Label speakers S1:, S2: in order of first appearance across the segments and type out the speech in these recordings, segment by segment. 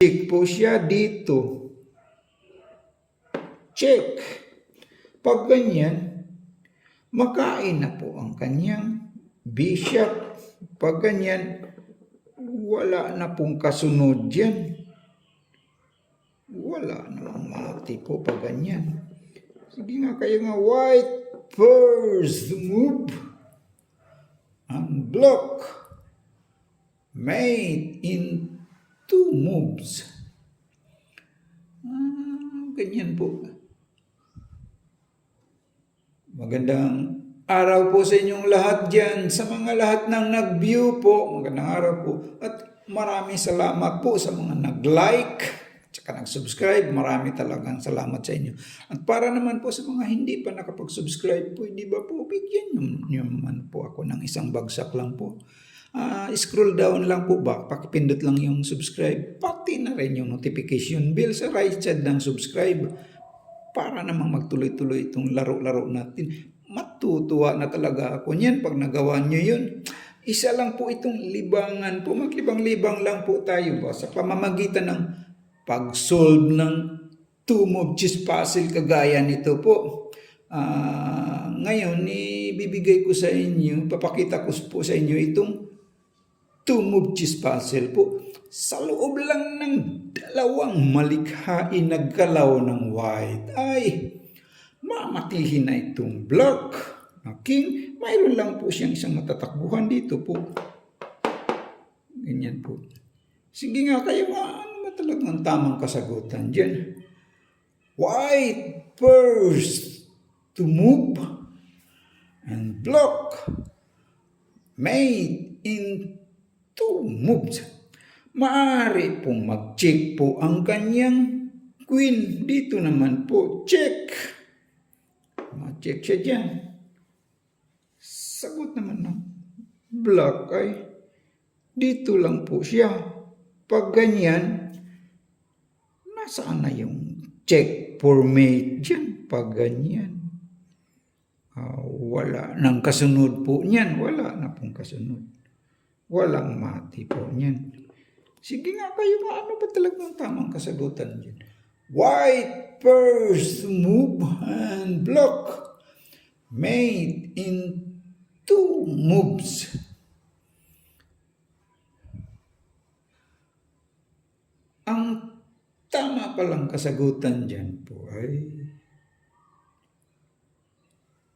S1: Check po siya dito. Check. Pag ganyan, makain na po ang kanyang bishop. Pag ganyan, wala na pong kasunod yan. Wala namang mati po pag ganyan. Sige nga kayo nga, white first move. Unblock. Mate in 2 moves. Ganyan po. Magandang araw po sa inyong lahat dyan. Sa mga lahat ng nag-view po, magandang araw po. At maraming salamat po sa mga nag-like at saka nag-subscribe. Marami talagang salamat sa inyo. At para naman po sa mga hindi pa nakapag-subscribe po, di ba po, bigyan nyo naman po ako ng isang bagsak lang po. Scroll down lang po ba, pakipindot lang yung subscribe, pati na rin yung notification bell sa right side ng subscribe para namang magtuloy-tuloy itong laro-laro natin. Matutuwa na talaga ako niyan pag nagawa nyo yun. Isa lang po itong libangan po, maglibang-libang lang po tayo ba sa pamamagitan ng pag-solve ng 2-move chess puzzle kagaya nito po. Ngayon, ibibigay ko sa inyo, papakita ko po sa inyo itong 2-move chess puzzle po. Sa loob lang ng 2 malikhain na galaw ng white ay mamatihin na itong block na king. Mayroon lang po siyang isang matatakbuhan dito po. Ganyan po. Sige nga kayo, ano ba talagang tamang kasagutan dyan? White first to move and block made in 2 moves. Maaari pong mag-check po ang kanyang queen. Dito naman po, check. Ma-check siya dyan. Sagot naman ng black ay dito lang po siya. Pag ganyan, nasaan na yung check for mate dyan? Pag ganyan. Wala nang kasunod po niyan. Wala na pong kasunod. Walang mati po niyan. Sige nga kayo, ano ba talagang tamang kasagutan dyan? White first move and block made in 2 moves. Ang tama palang kasagutan dyan po ay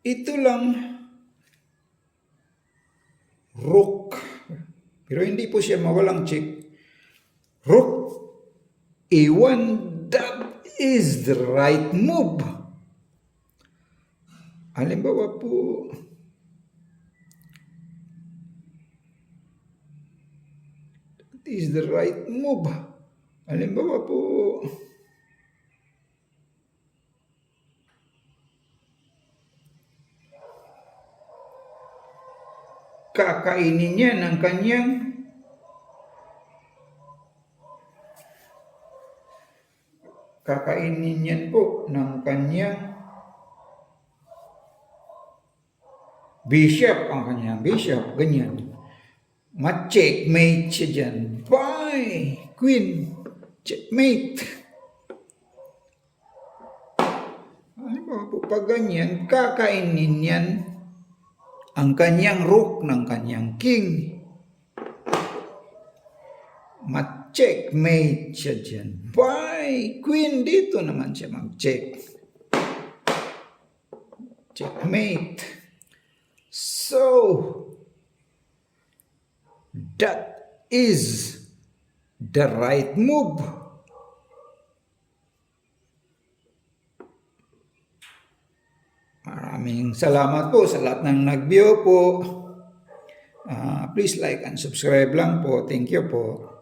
S1: ito lang, rook. Pero hindi po siya mawalang check. Rook A1, that is the right move. Halimbawa po, that is the right move. Halimbawa po, kakainin niya ng kanyang bishop, ang kanyang bishop, ganyan. Ma-checkmate siya dyan. Bye! Queen, checkmate. Halimbawa po, pag ganyan, kakainin yan ang kanyang rook ng kanyang king. Ma-checkmate siya dyan. Bye! Queen, dito naman siya mag-check. Checkmate. So, that is the right move. Maraming salamat po sa lahat ng nag-view po. Please like and subscribe lang po. Thank you po.